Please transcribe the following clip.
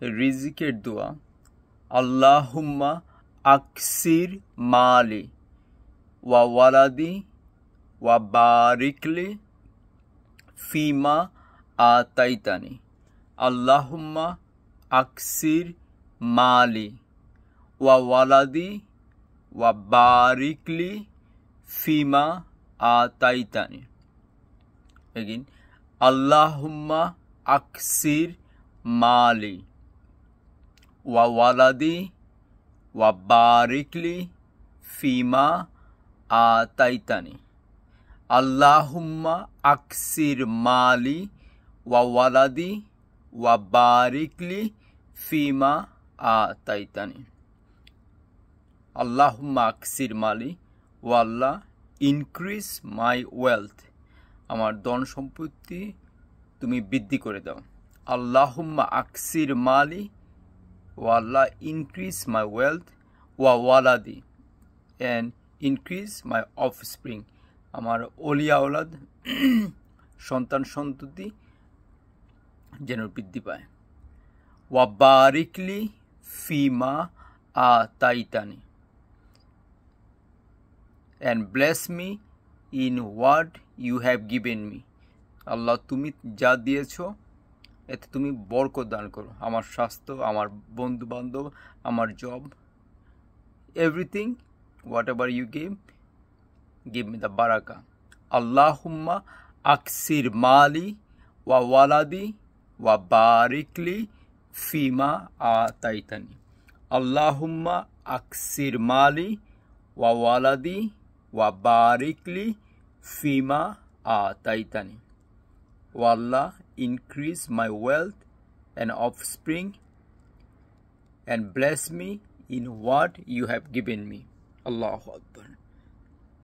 রিজিকের দোয়া। আল্লাহুম্মা আকসির মালি ওয়া ওয়ালাদি ওয়া বারিকলি ফিমা আতাইতানি। আল্লাহুম্মা আকসির মালি ওয়া ওয়ালাদি ওয়া বারিকলি ফিমা আতাইতানি। এগেইন, আল্লাহুম্মা আকসির মালি ওয়া ওয়ালাদি ওয়া বারিকলি ফিমা আতাইতানি। আল্লাহুম্মা আকসির মালি ওয়া ওয়ালাদি ওয়া বারিকলি ফিমা আতাইতানি। আল্লাহুম্মা আকসির মালি, ও আল্লাহ ইনক্রিজ মাই ওয়েলথ, আমার ধন সম্পত্তি তুমি বৃদ্ধি করে দাও। আল্লাহুম্মা আকসির মালি, ও আল্লাহ ইনক্রিজ মাই ওয়েলথ ওয়া ওয়ালাদি অ্যান্ড ইনক্রিজ মাই অফস্প্রিং, আমার ওলিয়া ওলাদ সন্তান সন্ততি যেন বৃদ্ধি পায়। ওয়া বারিকলি ফিমা আতাইতানি and bless me in what you have given me. আল্লাহ তুমি যা দিয়েছ এতে তুমি বরকত দান করো। আমার স্বাস্থ্য, আমার বন্ধু বান্ধব, আমার job, everything, whatever you give me the baraka. Allahumma aksir mali wa waladi wa barikli fima ataitani. Allahumma aksir mali wa waladi wa barikli fima ataitani. O Allah, increase my wealth and offspring and bless me in what you have given me. Allahu Akbar.